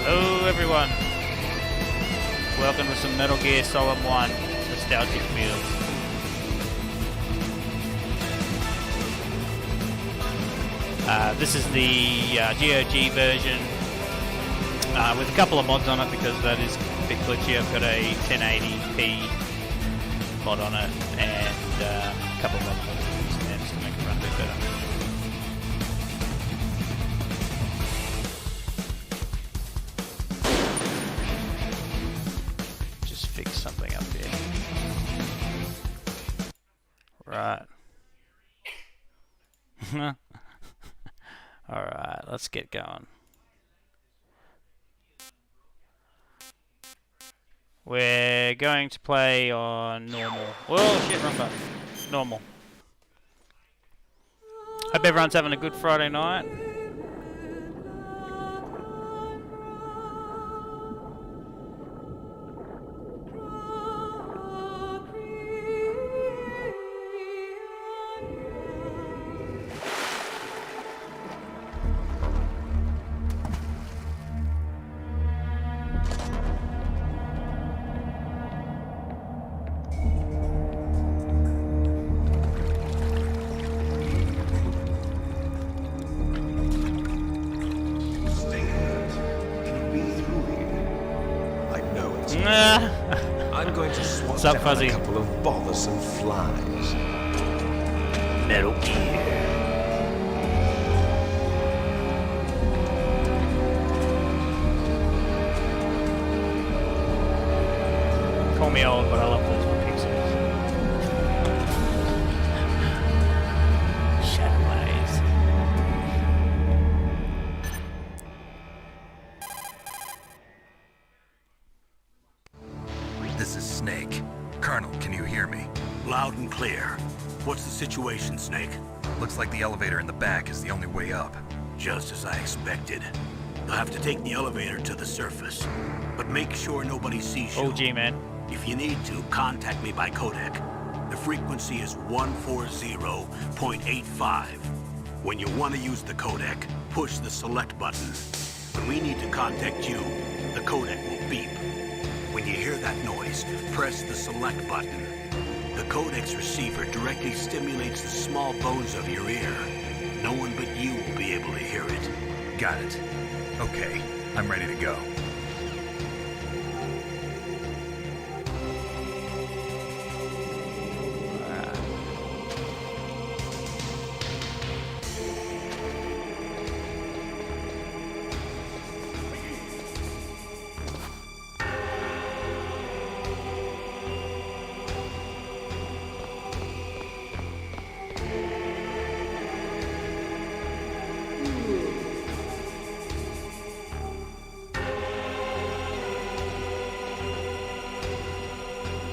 Hello everyone, welcome to some Metal Gear Solid 1 Nostalgic Feels. This is the GOG version with a couple of mods on it because that is a bit glitchy. I've got a 1080p mod on it and a couple of other mods in there just to make it run a bit better. Something up here. Right. Alright, let's get going. We're going to play on normal. Whoa, shit, wrong button. Normal. Hope everyone's having a good Friday night. I'm going to swat What's up, down Fuzzy? a couple of bothersome flies. Metal Gear. Call me old, but I love those pixels. Shadoways. This is Snake. Colonel, can you hear me? Loud and clear. What's the situation, Snake? Looks like the elevator in the back is the only way up. Just as I expected. You'll have to take the elevator to the surface. But make sure nobody sees you. OG, man. If you need to, contact me by codec. The frequency is 140.85. When you want to use the codec, push the select button. When we need to contact you, the codec will beep. When you hear that noise, press the select button. The codec's receiver directly stimulates the small bones of your ear. No one but you will be able to hear it. Got it. Okay, I'm ready to go.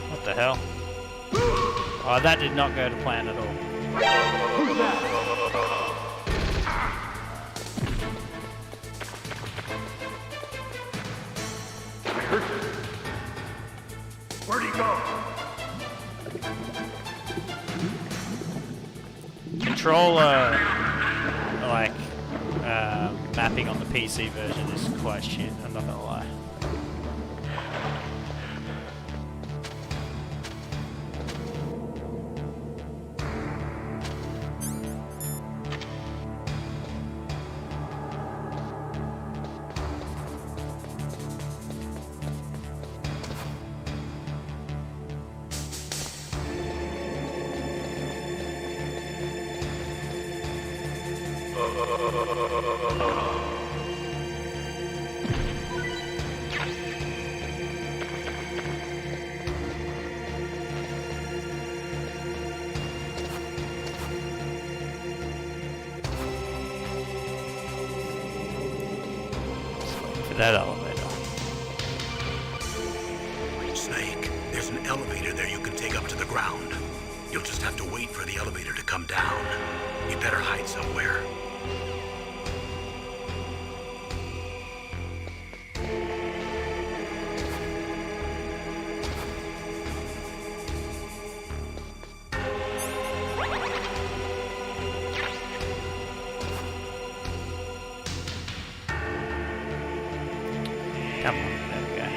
What the hell? Oh, that did not go to plan at all. Where'd he go? Controller, like, mapping on the PC version is quite shit, I'm not gonna lie. For that elevator. Snake, there's an elevator there you can take up to the ground. You'll just have to wait for the elevator to come down. You better hide somewhere. Come on, there we go.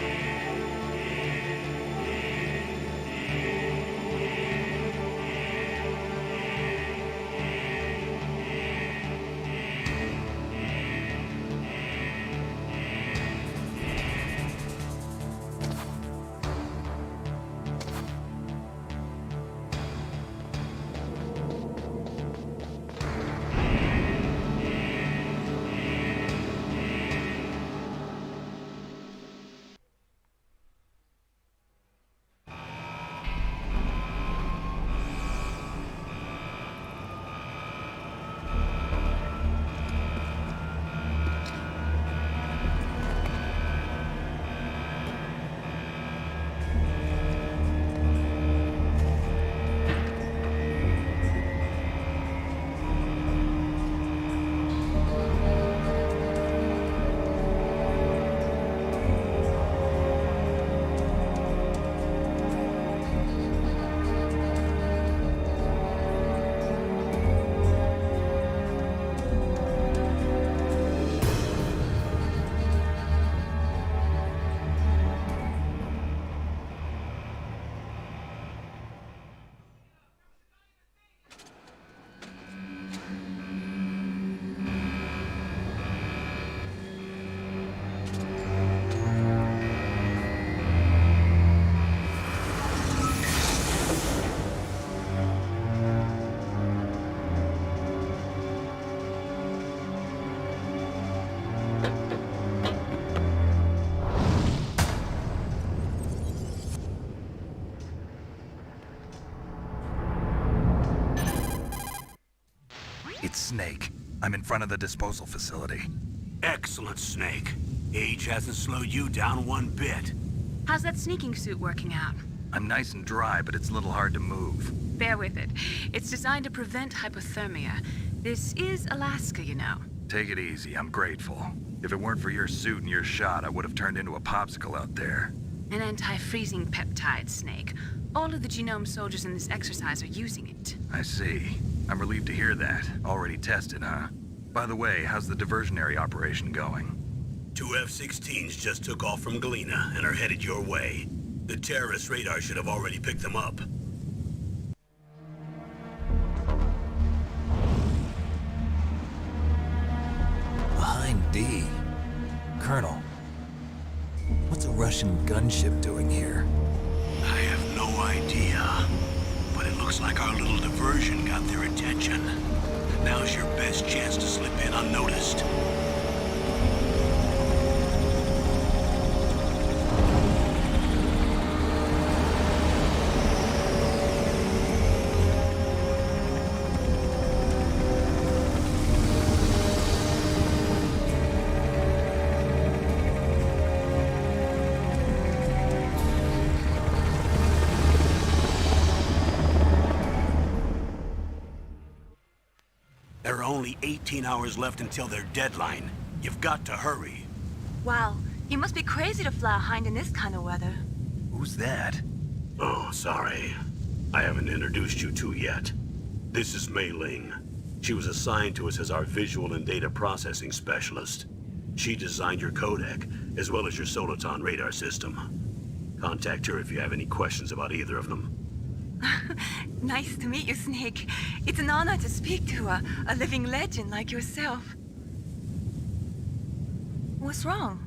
It's Snake. I'm in front of the disposal facility. Excellent, Snake. Age hasn't slowed you down one bit. How's that sneaking suit working out? I'm nice and dry, but it's a little hard to move. Bear with it. It's designed to prevent hypothermia. This is Alaska, you know. Take it easy, I'm grateful. If it weren't for your suit and your shot, I would have turned into a popsicle out there. An anti-freezing peptide, Snake. All of the genome soldiers in this exercise are using it. I see. I'm relieved to hear that. Already tested, huh? By the way, how's the diversionary operation going? 2 F-16s just took off from Galena and are headed your way. The terrorist radar should have already picked them up. Behind D. Colonel, what's a Russian gunship doing here? I have no idea, but it looks like our little diversion got their attention. Now's your best chance to slip in unnoticed. There are only 18 hours left until their deadline. You've got to hurry. Wow, you must be crazy to fly a hind in this kind of weather. Who's that? Oh, sorry. I haven't introduced you to yet. This is Mei Ling. She was assigned to us as our visual and data processing specialist. She designed your codec, as well as your Soliton radar system. Contact her if you have any questions about either of them. Nice to meet you, Snake. It's an honor to speak to a living legend like yourself. What's wrong?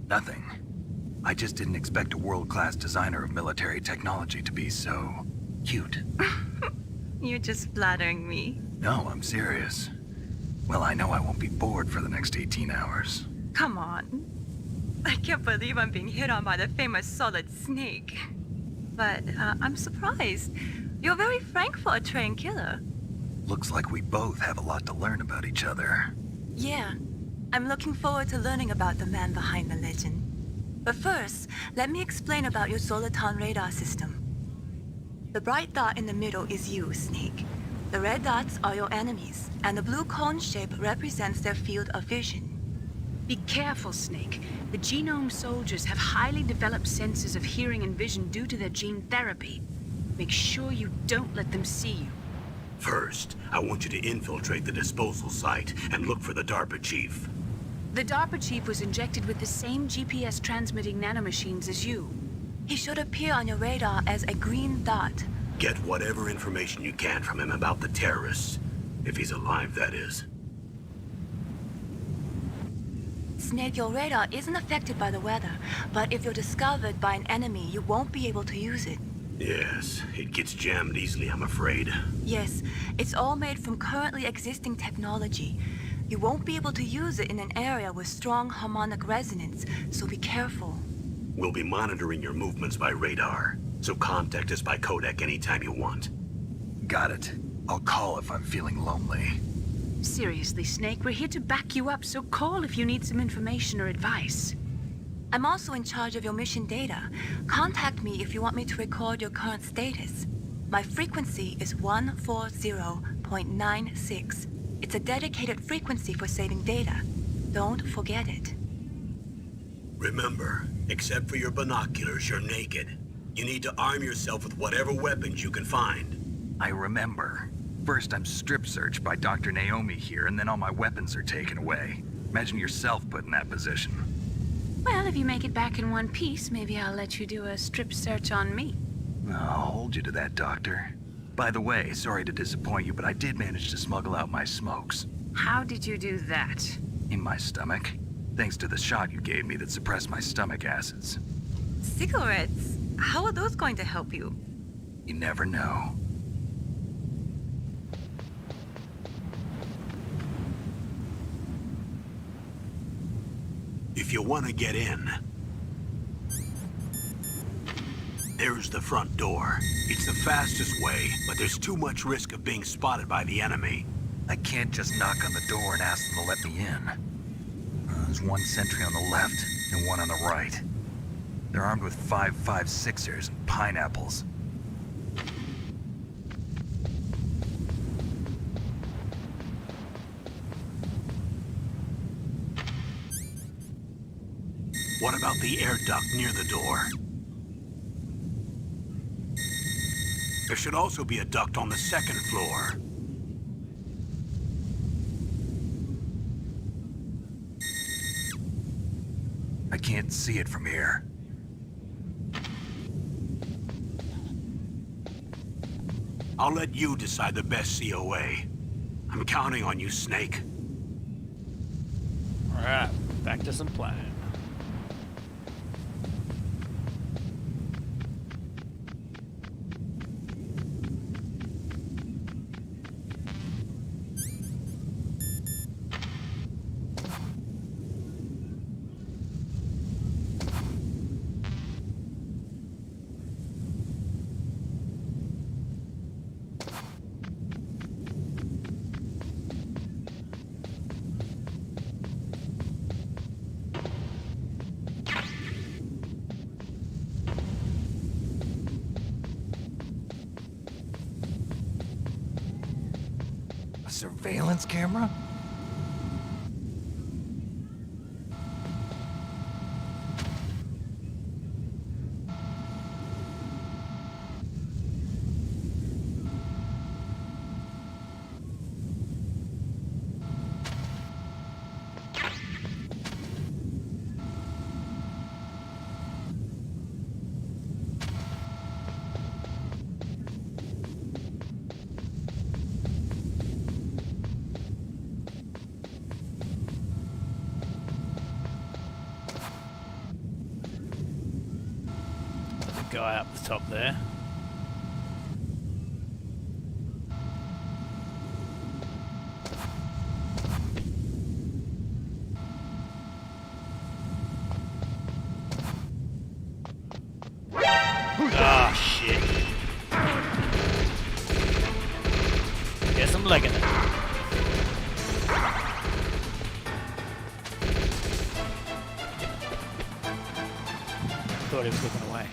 Nothing. I just didn't expect a world-class designer of military technology to be so cute. You're just flattering me. No, I'm serious. Well, I know I won't be bored for the next 18 hours. Come on. I can't believe I'm being hit on by the famous Solid Snake. But I'm surprised. You're very frank for a trained killer. Looks like we both have a lot to learn about each other. Yeah. I'm looking forward to learning about the man behind the legend. But first, let me explain about your Soliton radar system. The bright dot in the middle is you, Snake. The red dots are your enemies, and the blue cone shape represents their field of vision. Be careful, Snake. The genome soldiers have highly developed senses of hearing and vision due to their gene therapy. Make sure you don't let them see you. First, I want you to infiltrate the disposal site and look for the DARPA chief. The DARPA chief was injected with the same GPS transmitting nanomachines as you. He should appear on your radar as a green dot. Get whatever information you can from him about the terrorists. If he's alive, that is. Snake, your radar isn't affected by the weather, but if you're discovered by an enemy, you won't be able to use it. Yes, it gets jammed easily, I'm afraid. Yes, it's all made from currently existing technology. You won't be able to use it in an area with strong harmonic resonance, so be careful. We'll be monitoring your movements by radar, so contact us by codec anytime you want. Got it. I'll call if I'm feeling lonely. Seriously, Snake, we're here to back you up, so call if you need some information or advice. I'm also in charge of your mission data. Contact me if you want me to record your current status. My frequency is 140.96. It's a dedicated frequency for saving data. Don't forget it. Remember, except for your binoculars, you're naked. You need to arm yourself with whatever weapons you can find. I remember. First I'm strip searched by Dr. Naomi here, and then all my weapons are taken away. Imagine yourself put in that position. Well, if you make it back in one piece, maybe I'll let you do a strip search on me. I'll hold you to that, Doctor. By the way, sorry to disappoint you, but I did manage to smuggle out my smokes. How did you do that? In my stomach. Thanks to the shot you gave me that suppressed my stomach acids. Cigarettes? How are those going to help you? You never know. If you want to get in, there's the front door. It's the fastest way, but there's too much risk of being spotted by the enemy. I can't just knock on the door and ask them to let me in. There's one sentry on the left and one on the right. They're armed with 5.56ers and pineapples. What about the air duct near the door? There should also be a duct on the second floor. I can't see it from here. I'll let you decide the best COA. I'm counting on you, Snake. Alright, back to some plan. A surveillance camera? Guy up the top there. Ah, shit. Guess I'm legging it. Thought he was looking away.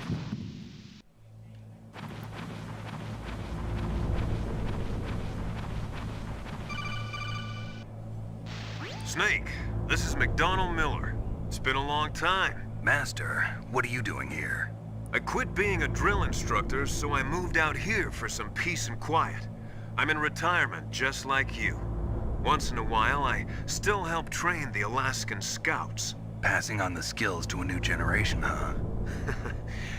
Snake, this is McDonald Miller. It's been a long time. Master, what are you doing here? I quit being a drill instructor, so I moved out here for some peace and quiet. I'm in retirement, just like you. Once in a while, I still help train the Alaskan Scouts. Passing on the skills to a new generation, huh?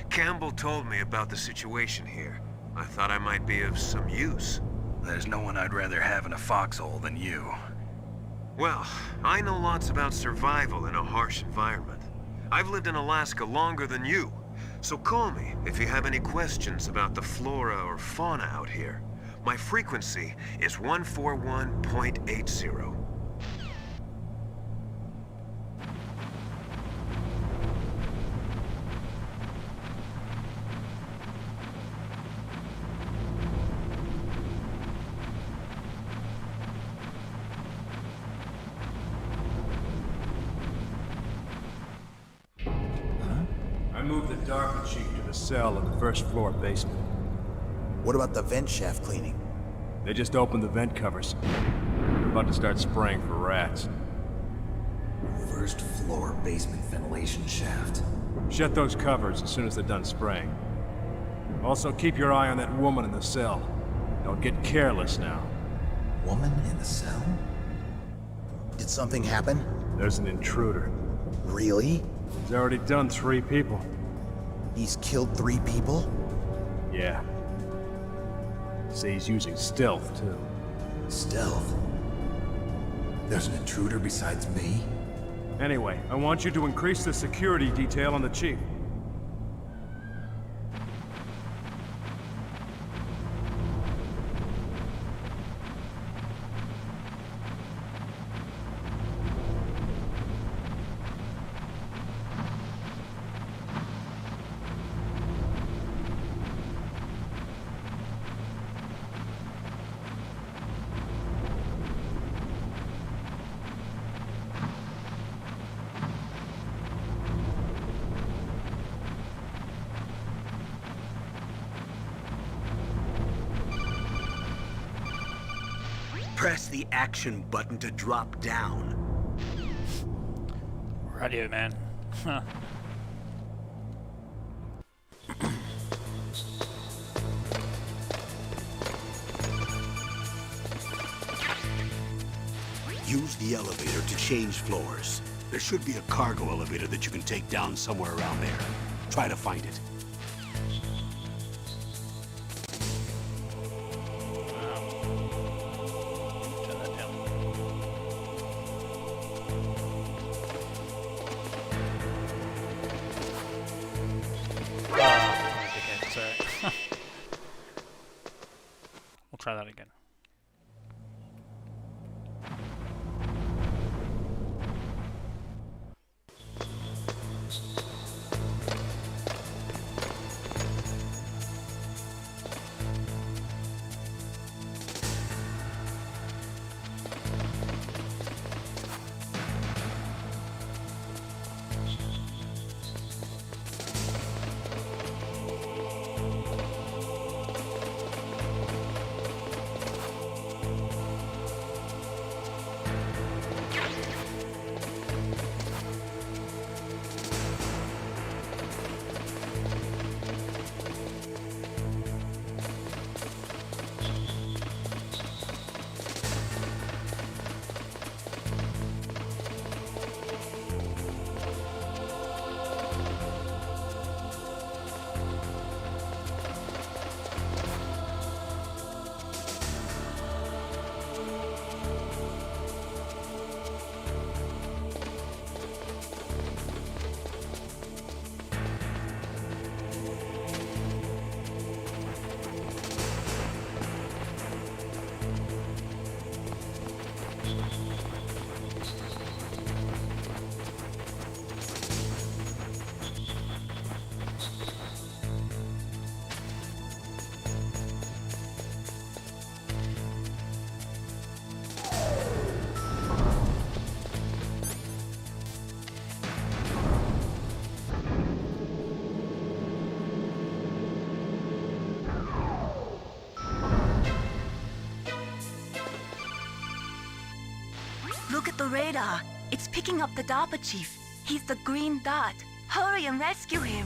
Campbell told me about the situation here. I thought I might be of some use. There's no one I'd rather have in a foxhole than you. Well, I know lots about survival in a harsh environment. I've lived in Alaska longer than you, so call me if you have any questions about the flora or fauna out here. My frequency is 141.80. I moved the Darker Chief to the cell in the first floor basement. What about the vent shaft cleaning? They just opened the vent covers. They're about to start spraying for rats. First floor basement ventilation shaft. Shut those covers as soon as they're done spraying. Also, keep your eye on that woman in the cell. Don't get careless now. Woman in the cell? Did something happen? There's an intruder. Really? He's already done 3 people. He's killed 3 people? Yeah. Say he's using stealth, too. Stealth? There's an intruder besides me? Anyway, I want you to increase the security detail on the Chief. Press the action button to drop down. Radio, man. Huh. Use the elevator to change floors. There should be a cargo elevator that you can take down somewhere around there. Try to find it. Turn that down. Okay, sorry. We'll try that again. Look at the radar. It's picking up the DARPA chief. He's the green dot. Hurry and rescue him.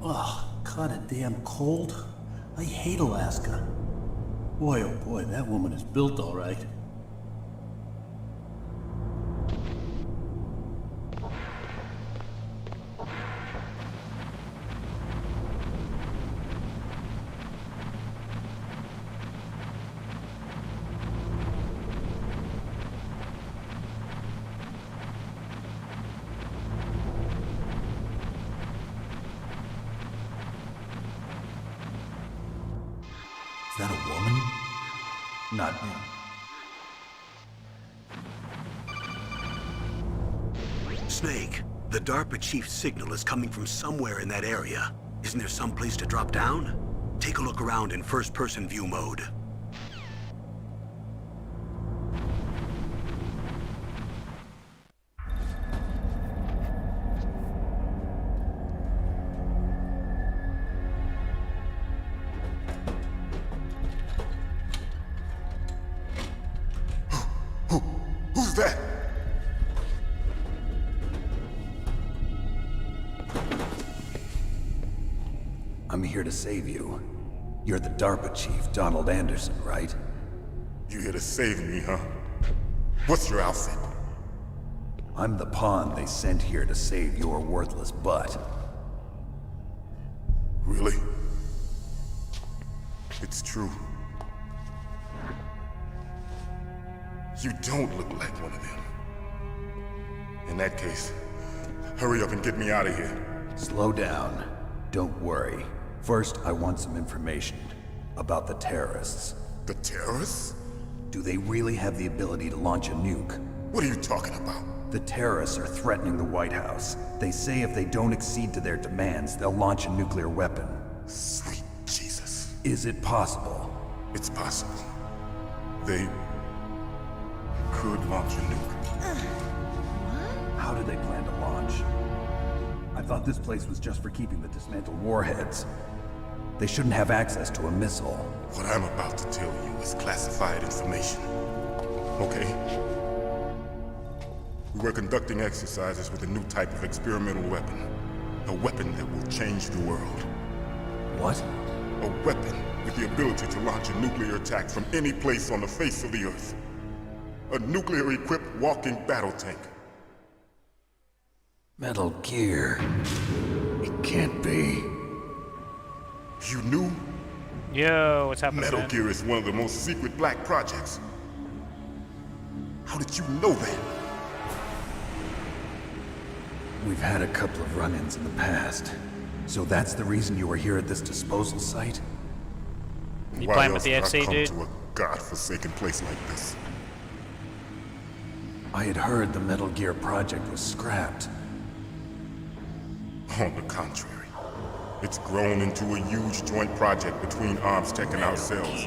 Oh, kinda damn cold. I hate Alaska. Boy, oh boy, that woman is built all right. Is that a woman? Not him. Snake, the DARPA chief's signal is coming from somewhere in that area. Isn't there some place to drop down? Take a look around in first-person view mode. Who's that? I'm here to save you. You're the DARPA chief, Donald Anderson, right? You here to save me, huh? What's your outfit? I'm the pawn they sent here to save your worthless butt. Really? It's true. You don't look like one of them. In that case, hurry up and get me out of here. Slow down. Don't worry. First, I want some information about the terrorists. The terrorists? Do they really have the ability to launch a nuke? What are you talking about? The terrorists are threatening the White House. They say if they don't accede to their demands, they'll launch a nuclear weapon. Sweet Jesus. Is it possible? It's possible. They could launch a nuke. How do they plan to launch? I thought this place was just for keeping the dismantled warheads. They shouldn't have access to a missile. What I'm about to tell you is classified information. Okay? We were conducting exercises with a new type of experimental weapon. A weapon that will change the world. What? A weapon with the ability to launch a nuclear attack from any place on the face of the Earth. A nuclear-equipped walking battle tank. Metal Gear. It can't be. You knew? Yo, what's happening? Metal man? Gear is one of the most secret black projects. How did you know that? We've had a couple of run-ins in the past. So that's the reason you were here at this disposal site? You Why playing else with the would I FC, come dude? to a godforsaken place like this? I had heard the Metal Gear project was scrapped. On the contrary, it's grown into a huge joint project between Arms Tech and ourselves.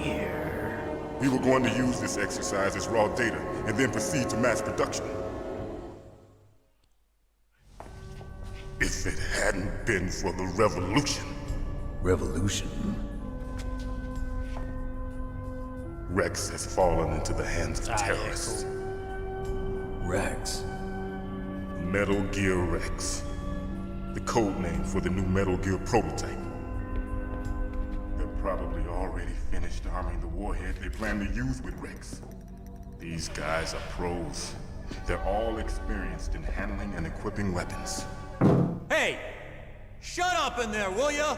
We were going to use this exercise as raw data and then proceed to mass production. If it hadn't been for the revolution. Revolution? Rex has fallen into the hands of terrorists. Rex? Metal Gear Rex. The code name for the new Metal Gear prototype. They're probably already finished arming the warhead they plan to use with Rex. These guys are pros. They're all experienced in handling and equipping weapons. Hey! Shut up in there, will ya?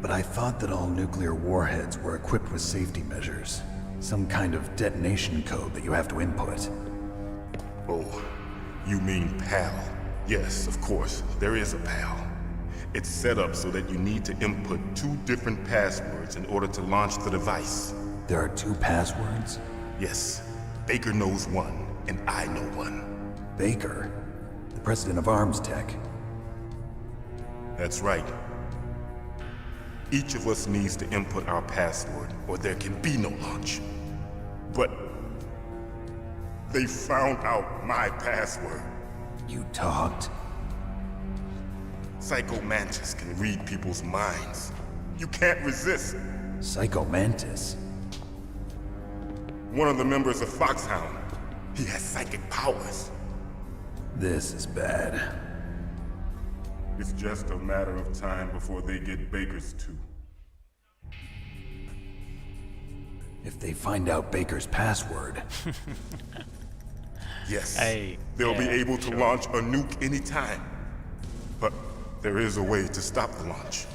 But I thought that all nuclear warheads were equipped with safety measures. Some kind of detonation code that you have to input. Oh, you mean PAL? Yes, of course, there is a PAL. It's set up so that you need to input 2 different passwords in order to launch the device. There are 2 passwords? Yes, Baker knows one, and I know one. Baker? The president of Arms Tech? That's right. Each of us needs to input our password, or there can be no launch. But they found out my password. You talked? Psycho Mantis can read people's minds. You can't resist. Psycho Mantis? One of the members of Foxhound. He has psychic powers. This is bad. It's just a matter of time before they get Baker's too. If they find out Baker's password... Yes, Hey, they'll be yeah, able to sure. launch a nuke anytime. But there is a way to stop the launch.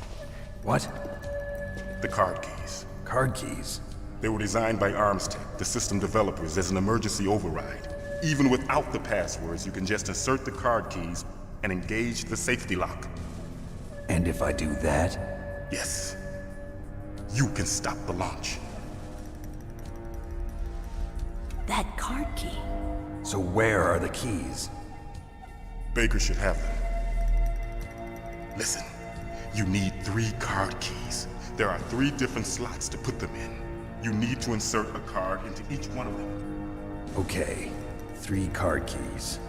What? The card keys. Card keys? They were designed by ArmsTech, the system developers, as an emergency override. Even without the passwords, you can just insert the card keys and engage the safety lock. And if I do that? Yes. You can stop the launch. That card key. So where are the keys? Baker should have them. Listen, you need 3 card keys. There are 3 different slots to put them in. You need to insert a card into each one of them. Okay, 3 card keys.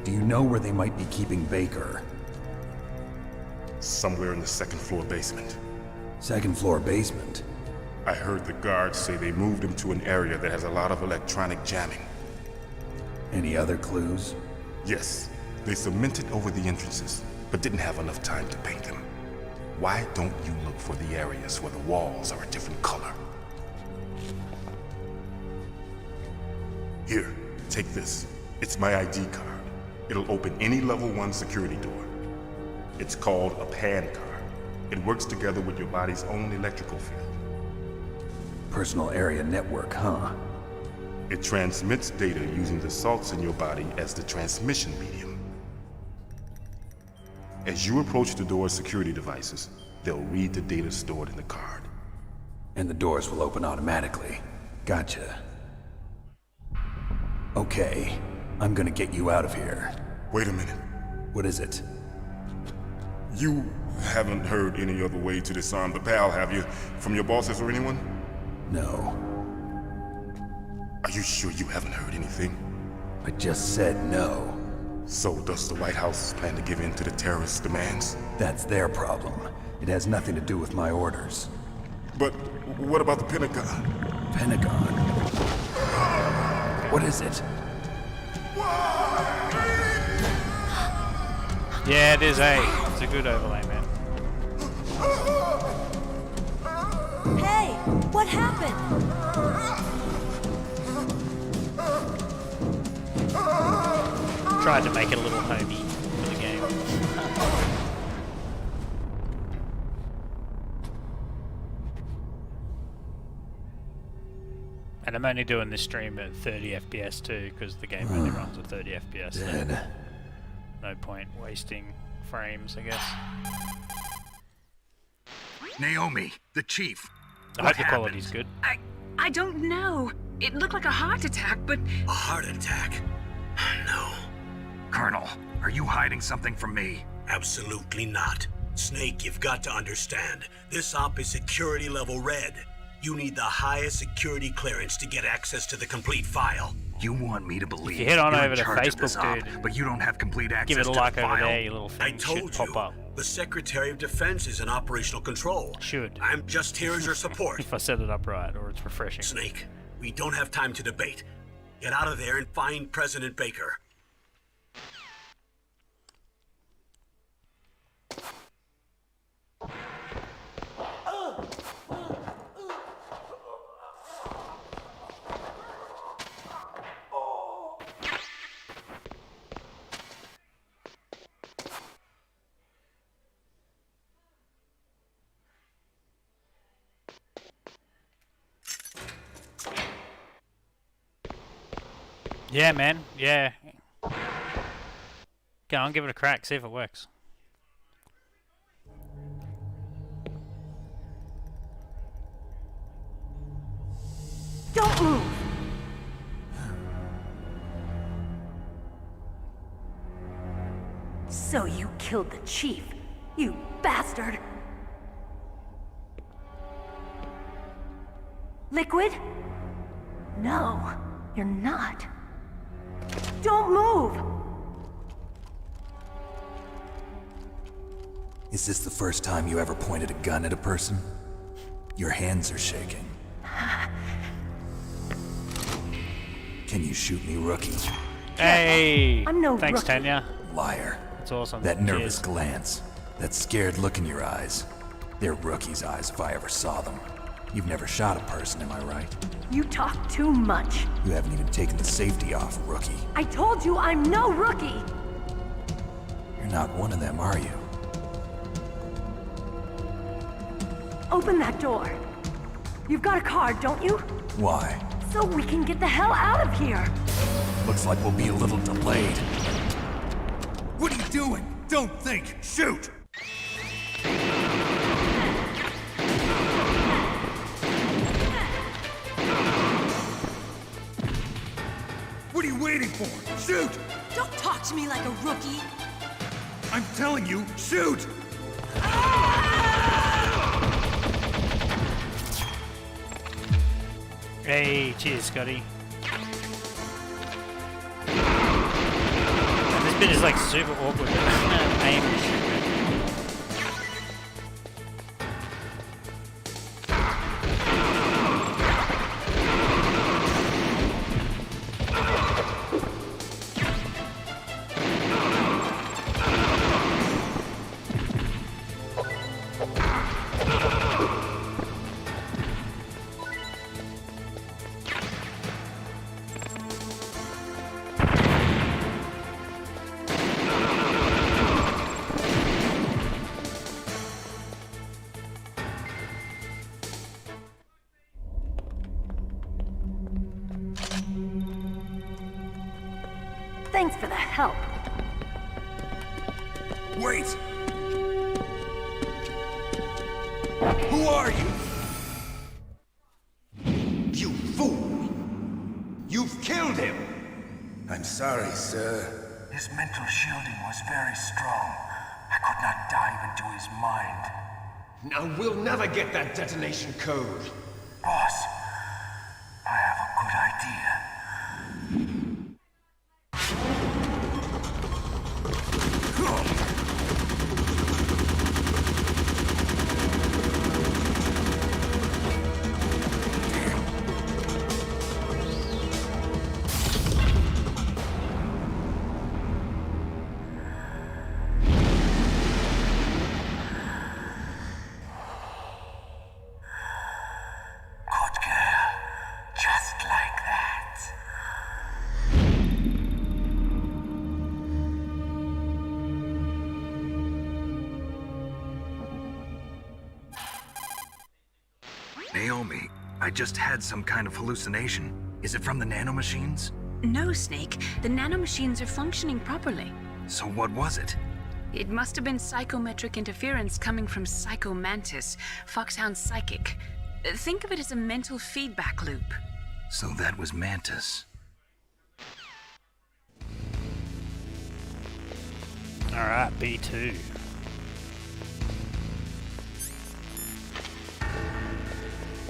Do you know where they might be keeping Baker? Somewhere in the 2nd floor basement. 2nd floor basement? I heard the guards say they moved him to an area that has a lot of electronic jamming. Any other clues? Yes, they cemented over the entrances, but didn't have enough time to paint them. Why don't you look for the areas where the walls are a different color? Here, take this. It's my ID card. It'll open any level 1 security door. It's called a PAN card. It works together with your body's own electrical field. Personal area network, huh? It transmits data using the salts in your body as the transmission medium. As you approach the door's security devices, they'll read the data stored in the card. And the doors will open automatically. Gotcha. Okay, I'm gonna get you out of here. Wait a minute. What is it? You haven't heard any other way to disarm the PAL, have you? From your bosses or anyone? No. Are you sure you haven't heard anything? I just said no. So does the White House plan to give in to the terrorists' demands? That's their problem. It has nothing to do with my orders. But what about the Pentagon? Pentagon? What is it? Yeah, it is it's a good overlay, man. Hey, what happened? Tried to make it a little homey for the game. And I'm only doing this stream at 30 FPS too, because the game only runs at 30 FPS. So no point wasting frames, I guess. Naomi, the chief. I hope the quality's good. I don't know. It looked like a heart attack, but... A heart attack? No. Colonel, are you hiding something from me? Absolutely not. Snake, you've got to understand. This op is security level red. You need the highest security clearance to get access to the complete file. You want me to believe If you head on you're over in to charge of this Facebook, op, dude, but you don't have complete access give it a to like the over file? there, your little I thing told should you, pop up. the Secretary of Defense is in operational control. Should. I'm just here as your support. If I set it up right, or it's refreshing. Snake, we don't have time to debate. Get out of there and find President Baker. Yeah, man. Yeah. Go on, give it a crack. See if it works. Don't move! So you killed the chief, you bastard! Liquid? No, you're not. Don't move! Is this the first time you ever pointed a gun at a person? Your hands are shaking. Can you shoot me, rookie? Hey! I'm no Thanks, rookie. Tanya. Liar. That's awesome. That nervous Cheers. glance. That scared look in your eyes. They're rookie's eyes if I ever saw them. You've never shot a person, am I right? You talk too much. You haven't even taken the safety off, rookie. I told you I'm no rookie! You're not one of them, are you? Open that door. You've got a card, don't you? Why? So we can get the hell out of here. Looks like we'll be a little delayed. What are you doing? Don't think! Shoot! What are you waiting for? Shoot! Don't talk to me like a rookie. I'm telling you, shoot! Hey, cheers, Scotty. And this bit is like super awkward. Aim and shoot. Thanks for the help. Wait! Who are you? You fool! You've killed him! I'm sorry, sir. His mental shielding was very strong. I could not dive into his mind. Now we'll never get that detonation code. Boss, I have a good idea. Naomi, I just had some kind of hallucination. Is it from the nanomachines? No, Snake. The nanomachines are functioning properly. So what was it? It must have been psychometric interference coming from Psycho Mantis, Foxhound's psychic. Think of it as a mental feedback loop. So that was Mantis. Alright, B2.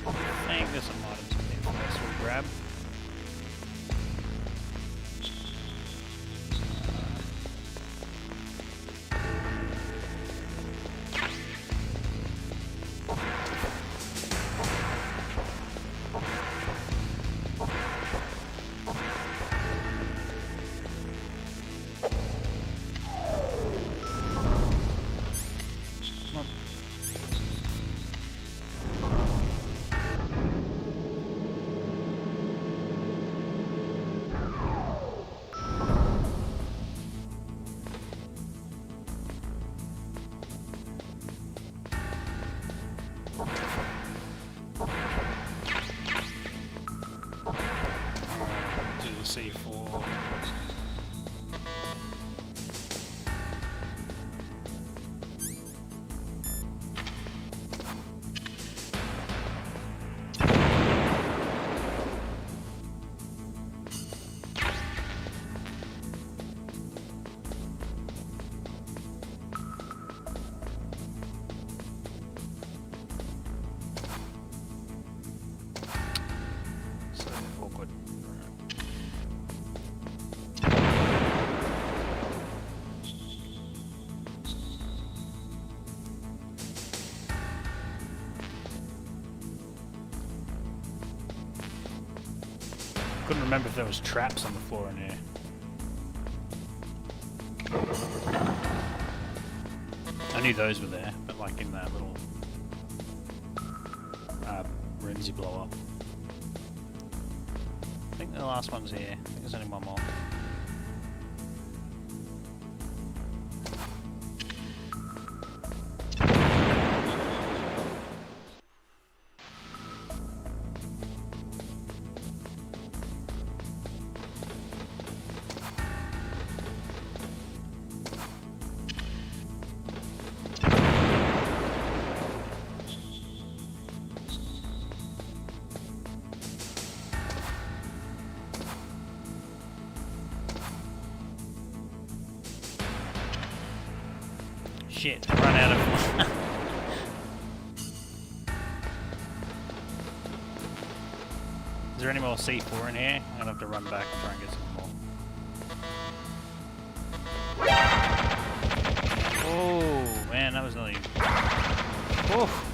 I think there's some items in here for us to grab. Couldn't remember if there was traps on the floor in here. I knew those were there, but like in that little rooms you blow up. I think the last one's here. I think there's only one more. Shit, I run out of... Is there any more C4 in here? I'm gonna have to run back and try and get some more. Oh, man, that was nearly... Oof.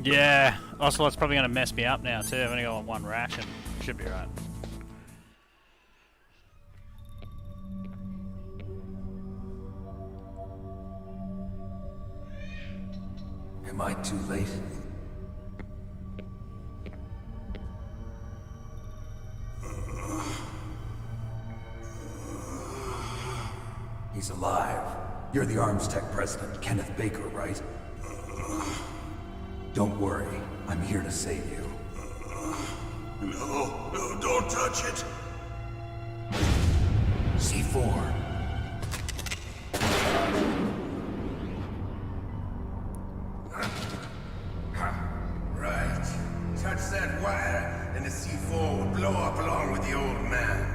Yeah, Ocelot's probably going to mess me up now too. I've only got one ration. Should be right. Am I too late? He's alive. You're the Arms Tech president, Kenneth Baker, right? Don't worry, I'm here to save you. No, don't touch it. C4. Right. Touch that wire, and the C4 will blow up along with the old man.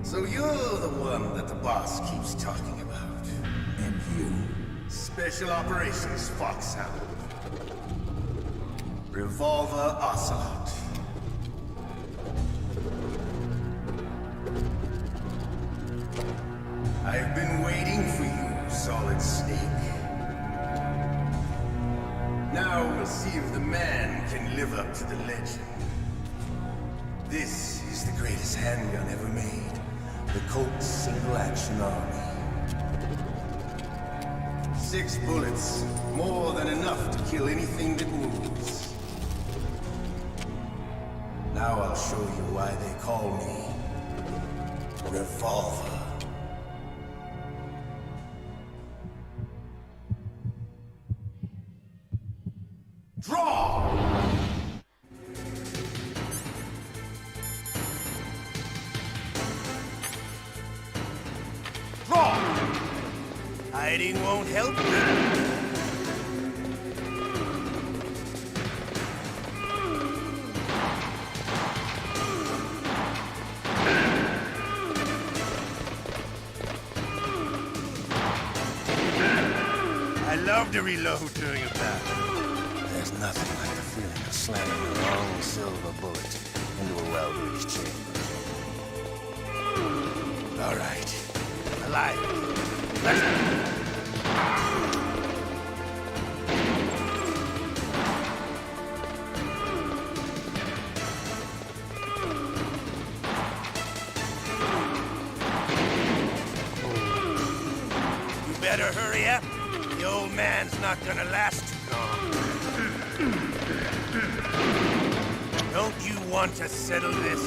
So you're the one that the boss keeps talking about. And you? Special Operations Foxhound. Revolver Ocelot. I've been waiting for you, Solid Snake. Now we'll see if the man can live up to the legend. This is the greatest handgun ever made. The Colt's Single Action Army. 6 bullets, more than enough to kill anything that moves. Now I'll show you why they call me Revolver. Draw! Draw! Hiding won't help you. I love to reload during a battle. There's nothing like the feeling of slamming a long silver bullet into a well-greased chamber. All right. Alive. Let's go. You better hurry up. The old man's not gonna last too long. Don't you want to settle this?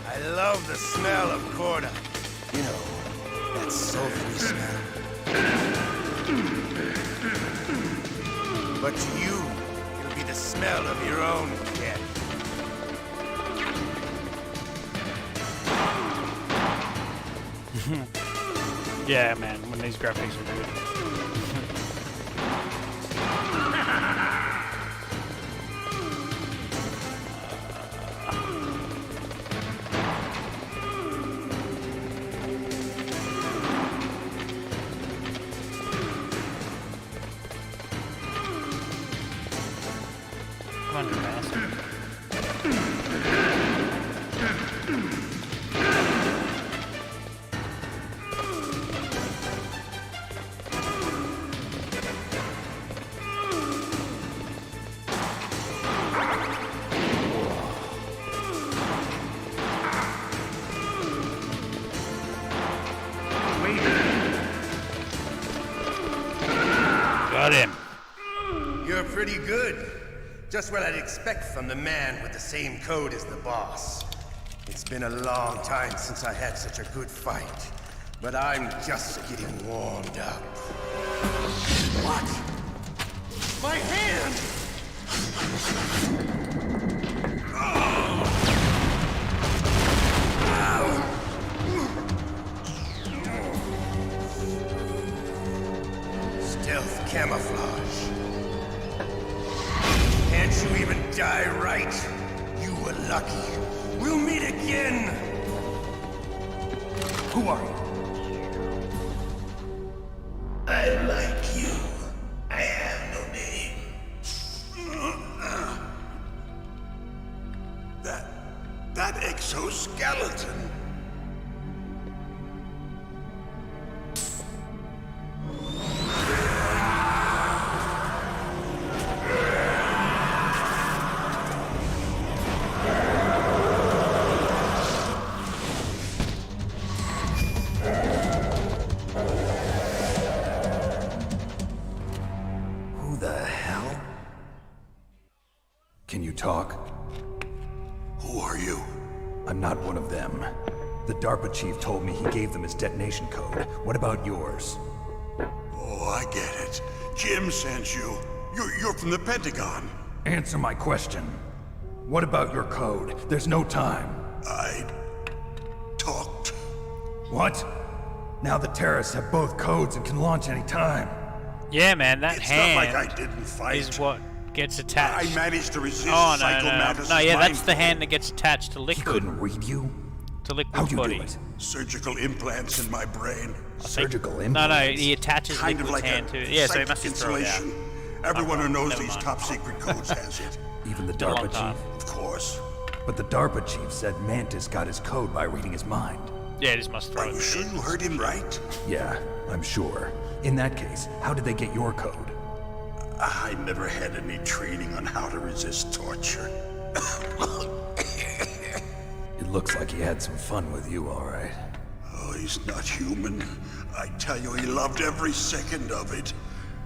I love the smell of Corda. You know, that sulfury smell. But to you, it'll be the smell of your own death. Yeah, man, when these graphics are good. Come on, you bastard. Got him. You're pretty good. Just what I'd expect from the man with the same code as the boss. It's been a long time since I had such a good fight, but I'm just getting warmed up. What? My hand! Stealth camouflage. Can't you even die right? You were lucky. We'll meet again! Who are you? I like you. I have no name. That exoskeleton. Who the hell? Can you talk? Who are you? I'm not one of them. The DARPA chief told me he gave them his detonation code. What about yours? Oh, I get it. Jim sent you. You're from the Pentagon. Answer my question. What about your code? There's no time. I talked. What? Now the terrorists have both codes and can launch any time. Yeah, man, that It's hand not like I didn't fight. is what gets attached. I managed to resist Oh, no, Psycho no. Mantis' No, yeah, that's mind the hand that gets attached to He liquid. couldn't read you? To liquid's How'd you body. do it? Surgical implants in my brain. Surgical No, implants? no, he attaches Kind of liquid's like hand a to it. Yeah, so he psychic must have thrown it out. insulation. Everyone who knows never these mind. top secret codes has it. Even the Been a long DARPA time. chief? Of course. But the DARPA chief said Mantis got his code by reading his mind. Yeah, this must throw Are it. you sure you heard him right? Yeah, I'm sure. In that case, how did they get your code? I never had any training on how to resist torture. It looks like he had some fun with you, all right. Oh, he's not human. I tell you, he loved every second of it.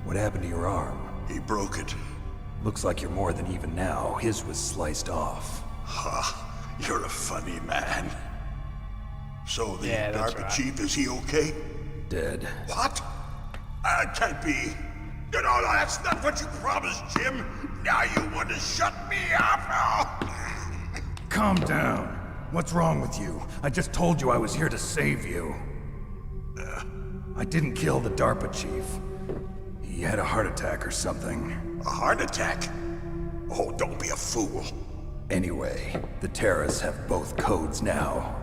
What happened to your arm? He broke it. Looks like you're more than even now. His was sliced off. Ha, you're a funny man. So the Yeah, that's DARPA right. chief, is he okay? Dead. What? That can't be. No, that's not what you promised, Jim. Now you want to shut me up? Calm down. What's wrong with you? I just told you I was here to save you. I didn't kill the DARPA chief. He had a heart attack or something. A heart attack? Oh, don't be a fool. Anyway, the terrorists have both codes now.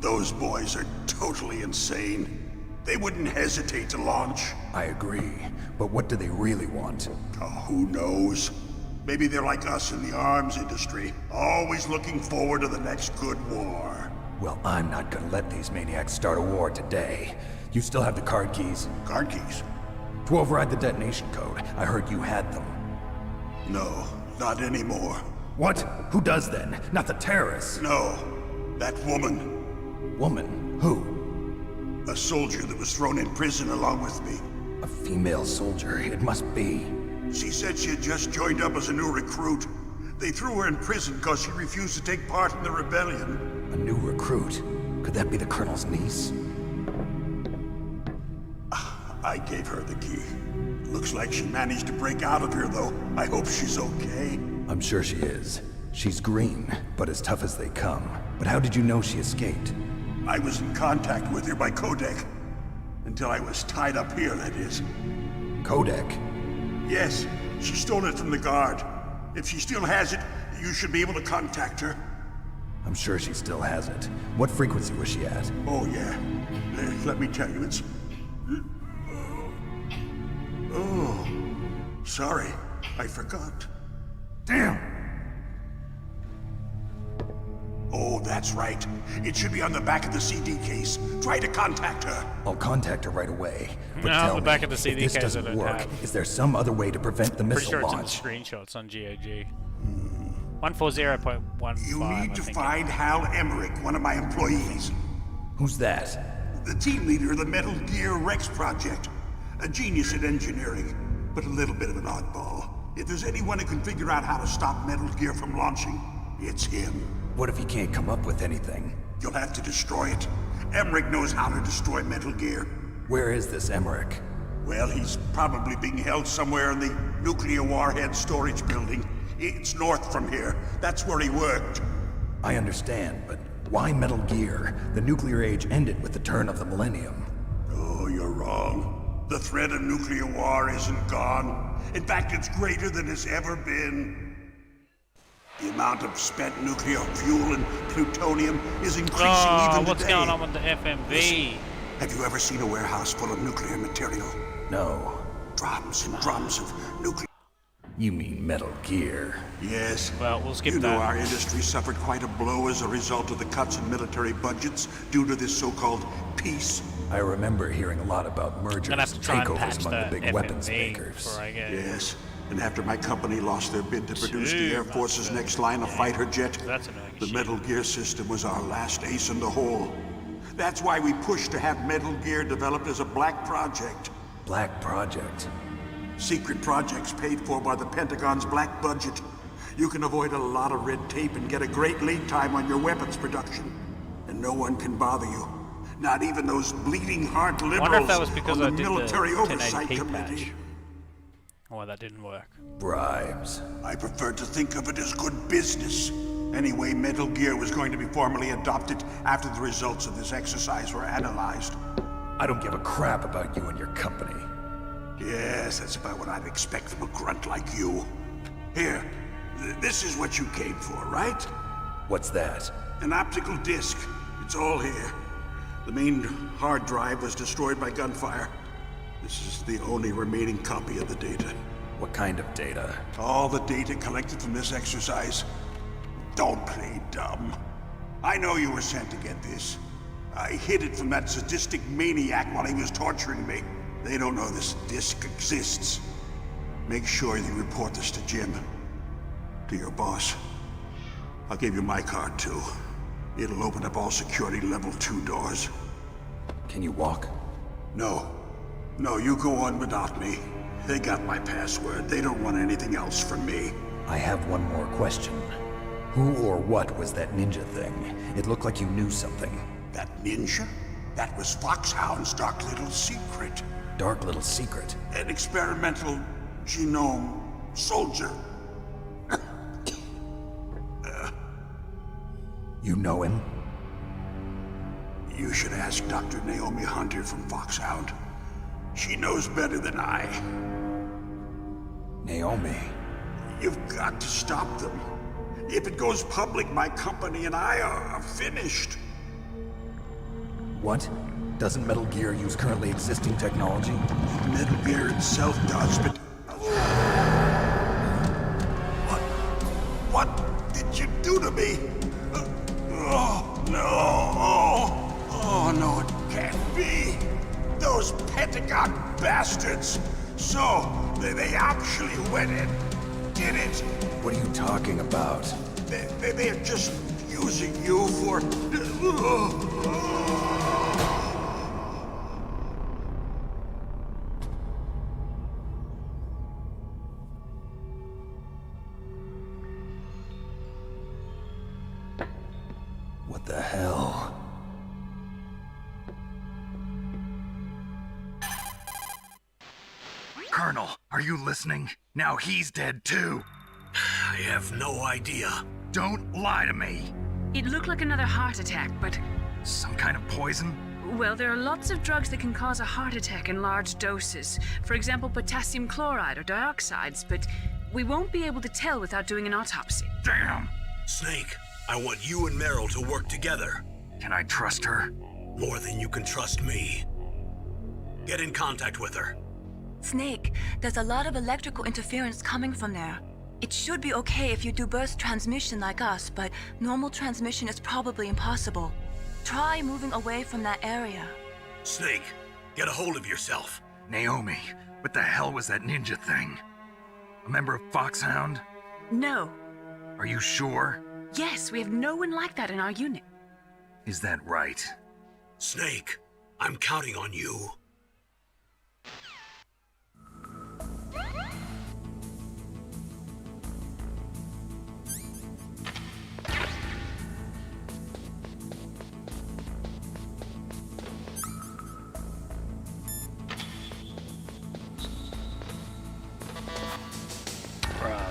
Those boys are totally insane. They wouldn't hesitate to launch. I agree, but what do they really want? Oh, who knows? Maybe they're like us in the arms industry, always looking forward to the next good war. Well, I'm not gonna let these maniacs start a war today. You still have the card keys? Card keys? To override the detonation code. I heard you had them. No, not anymore. What? Who does then? Not the terrorists. No, that woman. Woman? Who? A soldier that was thrown in prison along with me. A female soldier. It must be. She said she had just joined up as a new recruit. They threw her in prison because she refused to take part in the rebellion. A new recruit? Could that be the Colonel's niece? I gave her the key. Looks like she managed to break out of here, though. I hope she's okay. I'm sure she is. She's green, but as tough as they come. But how did you know she escaped? I was in contact with her by codec. Until I was tied up here, that is. Codec? Yes, she stole it from the guard. If she still has it, you should be able to contact her. I'm sure she still has it. What frequency was she at? Oh, yeah. Let me tell you, it's... Oh, sorry. I forgot. Damn! Oh, that's right. It should be on the back of the CD case. Try to contact her. I'll contact her right away. But No, tell the back me, of the CD if this case doesn't I don't work, have. is there some other way to prevent the Pretty missile sure it's in the launch? screenshots on GOG. 140.15. You need to I think find Hal Emmerich, one of my employees. Who's that? The team leader of the Metal Gear Rex project. A genius at engineering, but a little bit of an oddball. If there's anyone who can figure out how to stop Metal Gear from launching, it's him. What if he can't come up with anything? You'll have to destroy it. Emmerich knows how to destroy Metal Gear. Where is this Emmerich? Well, he's probably being held somewhere in the nuclear warhead storage building. It's north from here. That's where he worked. I understand, but why Metal Gear? The nuclear age ended with the turn of the millennium. Oh, you're wrong. The threat of nuclear war isn't gone. In fact, it's greater than it's ever been. The amount of spent nuclear fuel and plutonium is increasing even what's today. going on with the FMV? Listen, have you ever seen a warehouse full of nuclear material? No. Drums and drums of nuclear... You mean Metal Gear? Yes. Well, we'll skip you that. know our industry suffered quite a blow as a result of the cuts in military budgets due to this so-called peace. I remember hearing a lot about mergers Gonna have to and try and takeovers patch among that the big FMV weapons makers. before I get Yes. And after my company lost their bid to produce the Air Force's next line of fighter jet, That's annoying the shit. Metal Gear system was our last ace in the hole. That's why we pushed to have Metal Gear developed as a black project. Black Project? Secret projects paid for by the Pentagon's black budget. You can avoid a lot of red tape and get a great lead time on your weapons production. And no one can bother you. Not even those bleeding heart I liberals wonder if that was because on I the did Military the Oversight 1080p Committee. patch. Oh, that didn't work. Bribes. I prefer to think of it as good business. Anyway, Metal Gear was going to be formally adopted after the results of this exercise were analyzed. I don't give a crap about you and your company. Yes, that's about what I'd expect from a grunt like you. Here, this is what you came for, right? What's that? An optical disc. It's all here. The main hard drive was destroyed by gunfire. This is the only remaining copy of the data. What kind of data? All the data collected from this exercise. Don't play dumb. I know you were sent to get this. I hid it from that sadistic maniac while he was torturing me. They don't know this disc exists. Make sure you report this to Jim. To your boss. I'll give you my card too. It'll open up all security level 2 doors. Can you walk? No. No, you go on without me. They got my password. They don't want anything else from me. I have one more question. Who or what was that ninja thing? It looked like you knew something. That ninja? That was Foxhound's dark little secret. Dark little secret? An experimental genome soldier. You know him? You should ask Dr. Naomi Hunter from Foxhound. She knows better than I. Naomi? You've got to stop them. If it goes public, my company and I are finished. What? Doesn't Metal Gear use currently existing technology? Metal Gear itself does, but... What did you do to me? Oh, no. Oh, no, it can't be. Those Pentagon bastards. So, they actually went and did it. What are you talking about? They're just using you for... What the hell? Colonel, are you listening? Now he's dead too. I have no idea. Don't lie to me. It looked like another heart attack, but Some kind of poison? Well, there are lots of drugs that can cause a heart attack in large doses. For example, potassium chloride or dioxides, but we won't be able to tell without doing an autopsy. Damn! Snake, I want you and Meryl to work together. Can I trust her? More than you can trust me. Get in contact with her. Snake, there's a lot of electrical interference coming from there. It should be okay if you do burst transmission like us, but normal transmission is probably impossible. Try moving away from that area. Snake, get a hold of yourself. Naomi, what the hell was that ninja thing? A member of Foxhound? No. Are you sure? Yes, we have no one like that in our unit. Is that right? Snake, I'm counting on you.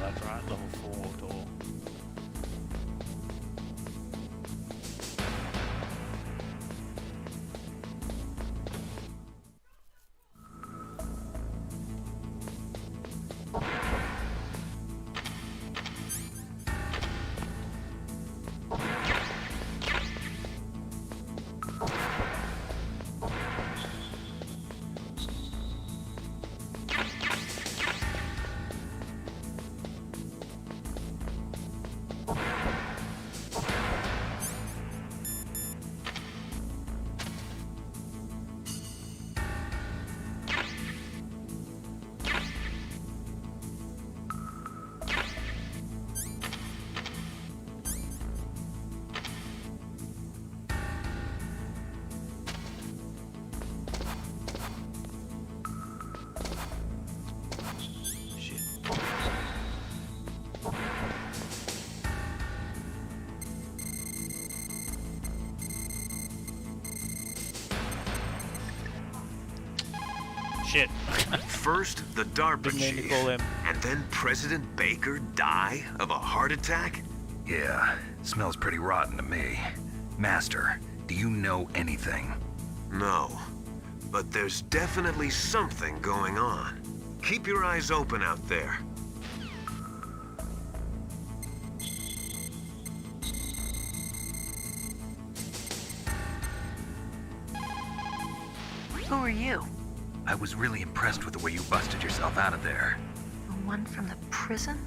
That's right, level 4 door. Shit. First, the DARPA Didn't mean to chief, call him. and then President Baker die of a heart attack? Yeah, smells pretty rotten to me. Master, do you know anything? No, but there's definitely something going on. Keep your eyes open out there. Who are you? I was really impressed with the way you busted yourself out of there. The one from the prison?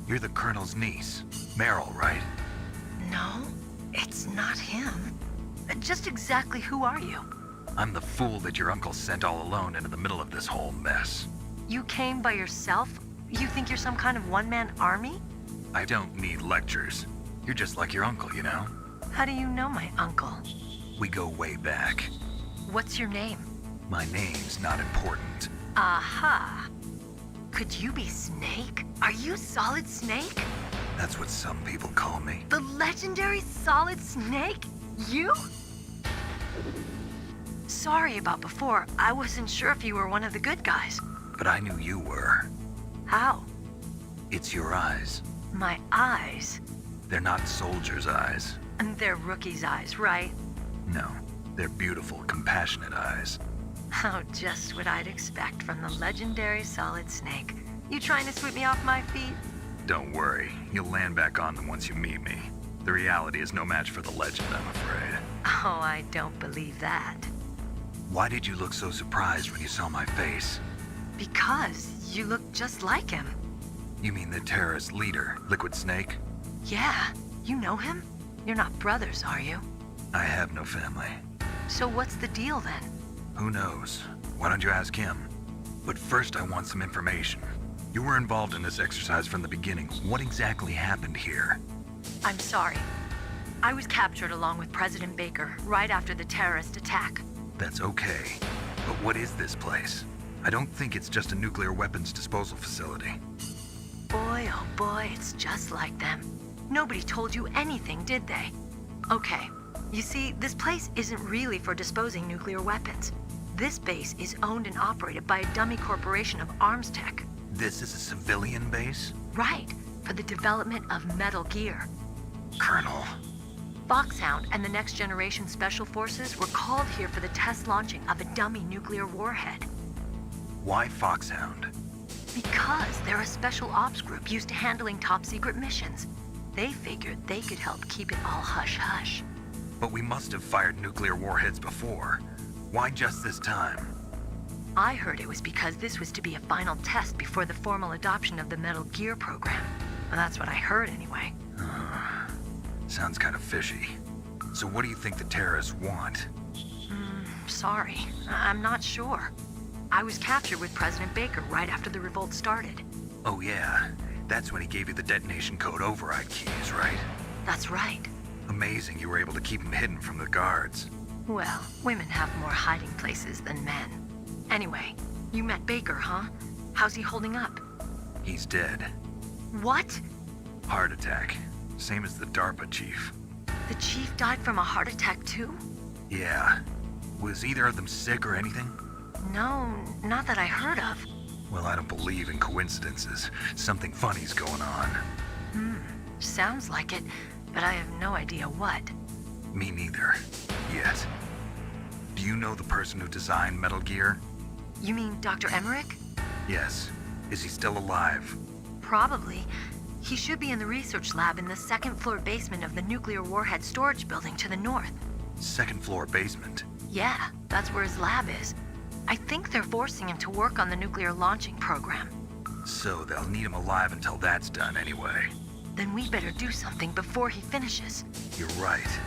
You're the Colonel's niece, Meryl, right? No, it's not him. Just exactly who are you? I'm the fool that your uncle sent all alone into the middle of this whole mess. You came by yourself? You think you're some kind of one-man army? I don't need lectures. You're just like your uncle, you know? How do you know my uncle? We go way back. What's your name? My name's not important. Aha. Could you be Snake? Are you Solid Snake? That's what some people call me. The legendary Solid Snake? You? Sorry about before. I wasn't sure if you were one of the good guys. But I knew you were. How? It's your eyes. My eyes? They're not soldiers' eyes. And they're rookies' eyes, right? No, they're beautiful, compassionate eyes. Oh, just what I'd expect from the legendary Solid Snake. You trying to sweep me off my feet? Don't worry, you'll land back on them once you meet me. The reality is no match for the legend, I'm afraid. Oh, I don't believe that. Why did you look so surprised when you saw my face? Because you look just like him. You mean the terrorist leader, Liquid Snake? Yeah, you know him? You're not brothers, are you? I have no family. So what's the deal then? Who knows? Why don't you ask him? But first I want some information. You were involved in this exercise from the beginning. What exactly happened here? I'm sorry. I was captured along with President Baker right after the terrorist attack. That's okay. But what is this place? I don't think it's just a nuclear weapons disposal facility. Boy, oh boy, it's just like them. Nobody told you anything, did they? Okay, you see, this place isn't really for disposing nuclear weapons. This base is owned and operated by a dummy corporation of arms tech. This is a civilian base? Right, for the development of Metal Gear. Colonel, Foxhound and the Next Generation Special Forces were called here for the test launching of a dummy nuclear warhead. Why Foxhound? Because they're a special ops group used to handling top-secret missions. They figured they could help keep it all hush-hush. But we must have fired nuclear warheads before. Why just this time? I heard it was because this was to be a final test before the formal adoption of the Metal Gear program. Well, that's what I heard anyway. Sounds kind of fishy. So what do you think the terrorists want? Sorry, I'm not sure. I was captured with President Baker right after the revolt started. Oh yeah, that's when he gave you the detonation code override keys, right? That's right. Amazing you were able to keep him hidden from the guards. Well, women have more hiding places than men. Anyway, you met Baker, huh? How's he holding up? He's dead. What? Heart attack. Same as the DARPA chief. The chief died from a heart attack too? Yeah. Was either of them sick or anything? No, not that I heard of. Well, I don't believe in coincidences. Something funny's going on. Sounds like it, but I have no idea what. Me neither. Yet. Do you know the person who designed Metal Gear? You mean Dr. Emmerich? Yes. Is he still alive? Probably. He should be in the research lab in the second-floor basement of the nuclear warhead storage building to the north. Second-floor basement? Yeah, that's where his lab is. I think they're forcing him to work on the nuclear launching program. So they'll need him alive until that's done anyway. Then we better do something before he finishes. You're right.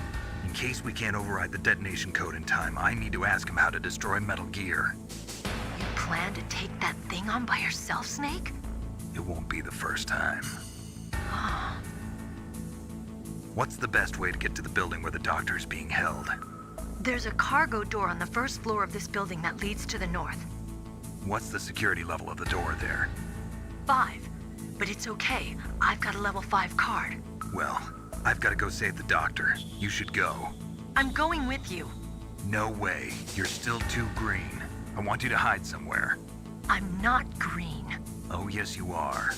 In case we can't override the detonation code in time, I need to ask him how to destroy Metal Gear. You plan to take that thing on by yourself, Snake? It won't be the first time. What's the best way to get to the building where the doctor is being held? There's a cargo door on the first floor of this building that leads to the north. What's the security level of the door there? 5. But it's okay. I've got a level 5 card. Well, I've got to go save the doctor. You should go. I'm going with you. No way. You're still too green. I want you to hide somewhere. I'm not green. Oh, yes, you are.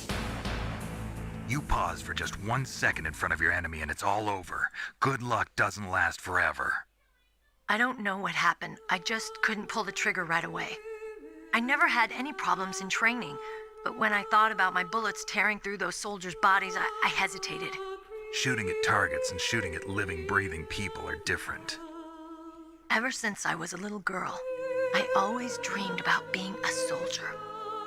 You pause for just 1 second in front of your enemy and it's all over. Good luck doesn't last forever. I don't know what happened. I just couldn't pull the trigger right away. I never had any problems in training, but when I thought about my bullets tearing through those soldiers' bodies, I hesitated. Shooting at targets and shooting at living, breathing people are different. Ever since I was a little girl, I always dreamed about being a soldier.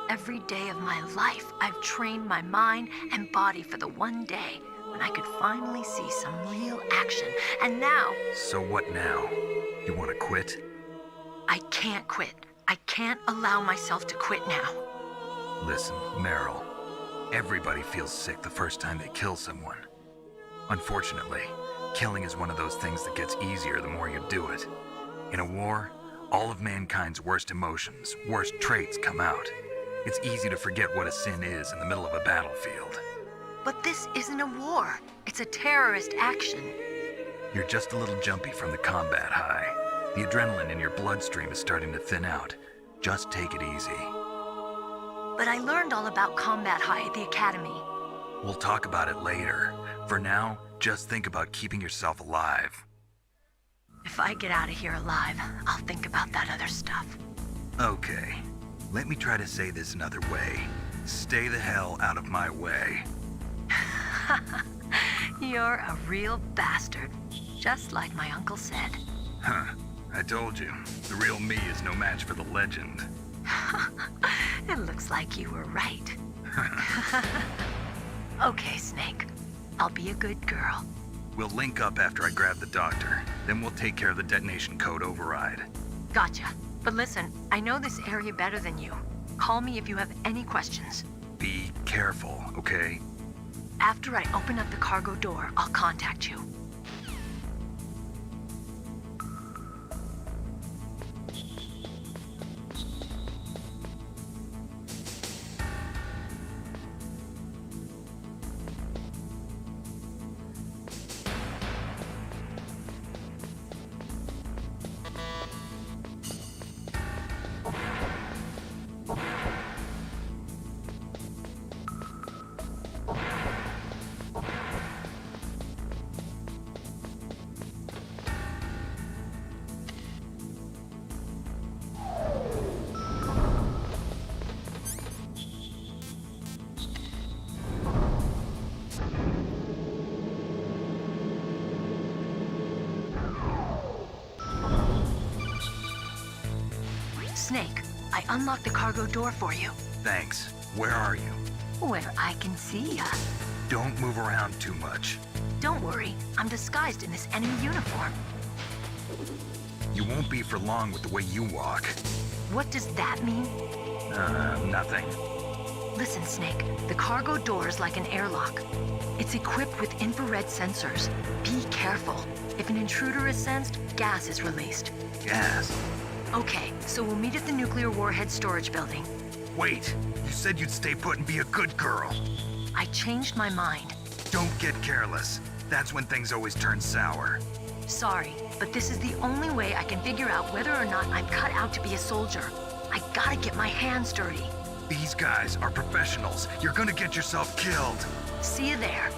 Every day of my life, I've trained my mind and body for the one day when I could finally see some real action. And now... So what now? You want to quit? I can't quit. I can't allow myself to quit now. Listen, Meryl. Everybody feels sick the first time they kill someone. Unfortunately, killing is one of those things that gets easier the more you do it. In a war, all of mankind's worst emotions, worst traits come out. It's easy to forget what a sin is in the middle of a battlefield. But this isn't a war. It's a terrorist action. You're just a little jumpy from the combat high. The adrenaline in your bloodstream is starting to thin out. Just take it easy. But I learned all about combat high at the academy. We'll talk about it later. For now, just think about keeping yourself alive. If I get out of here alive, I'll think about that other stuff. Okay. Let me try to say this another way. Stay the hell out of my way. You're a real bastard. Just like my uncle said. Huh. I told you. The real me is no match for the legend. It looks like you were right. Okay, Snake. I'll be a good girl. We'll link up after I grab the doctor. Then we'll take care of the detonation code override. Gotcha. But listen, I know this area better than you. Call me if you have any questions. Be careful, okay? After I open up the cargo door, I'll contact you. Snake, I unlocked the cargo door for you. Thanks. Where are you? Where I can see ya. Don't move around too much. Don't worry, I'm disguised in this enemy uniform. You won't be for long with the way you walk. What does that mean? Nothing. Listen, Snake, the cargo door is like an airlock. It's equipped with infrared sensors. Be careful. If an intruder is sensed, gas is released. Gas? Okay, so we'll meet at the nuclear warhead storage building. Wait, you said you'd stay put and be a good girl. I changed my mind. Don't get careless. That's when things always turn sour. Sorry, but this is the only way I can figure out whether or not I'm cut out to be a soldier. I gotta get my hands dirty. These guys are professionals. You're gonna get yourself killed. See you there.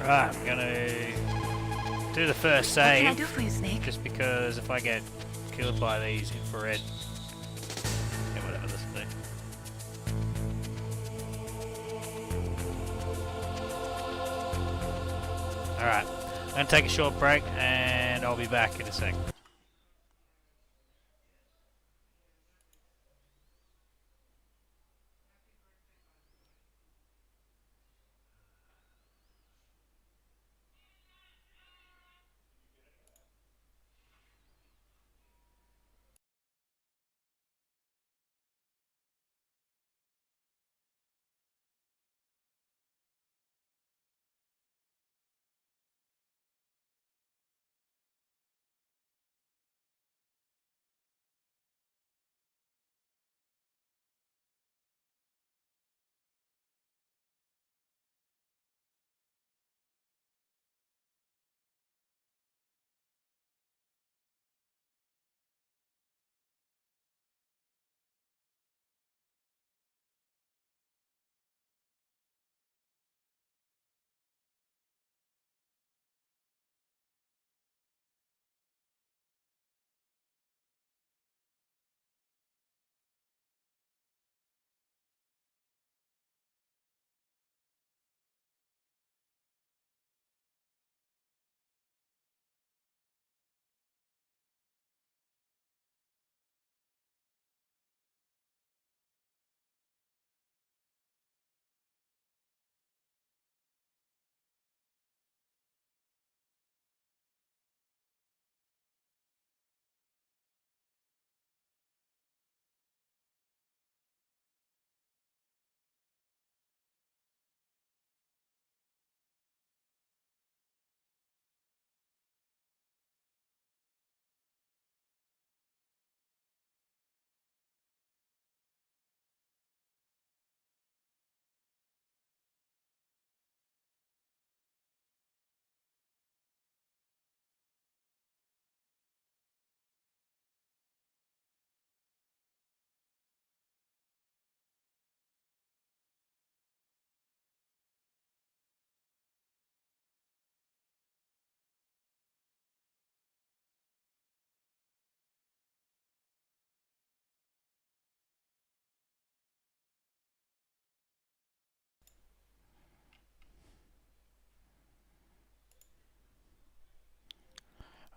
Right, I'm gonna do the first What can I save. do for you, Snake? Just because if I get killed by these infrared, yeah, whatever this will do. Alright, I'm gonna take a short break and I'll be back in a sec.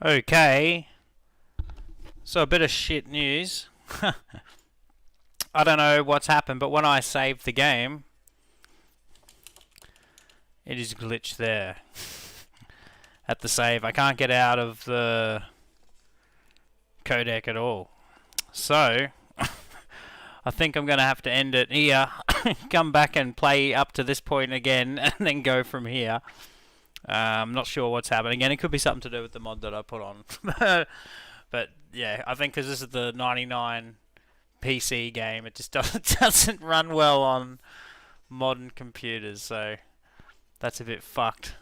Okay, so a bit of shit news. I don't know what's happened, but when I saved the game, it is glitched there. At the save, I can't get out of the codec at all. So, I think I'm going to have to end it here, come back and play up to this point again, and then go from here. I'm not sure what's happening. Again, it could be something to do with the mod that I put on. But yeah, I think because this is the 99 PC game, it just doesn't run well on modern computers, so that's a bit fucked.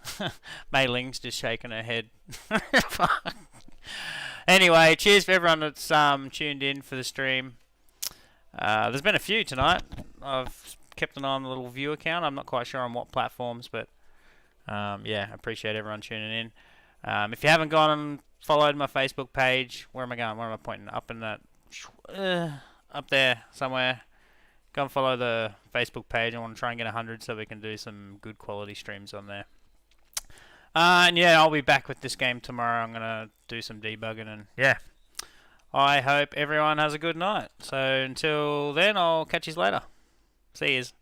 Mei Ling's just shaking her head. Anyway, cheers for everyone that's tuned in for the stream. There's been a few tonight. I've kept an eye on the little viewer count. I'm not quite sure on what platforms, but yeah, I appreciate everyone tuning in. If you haven't gone and followed my Facebook page, where am I going? Where am I pointing? Up in that, up there somewhere. Go and follow the Facebook page. I want to try and get 100 so we can do some good quality streams on there. And yeah, I'll be back with this game tomorrow. I'm going to do some debugging, and yeah. I hope everyone has a good night. So until then, I'll catch you later. See yous.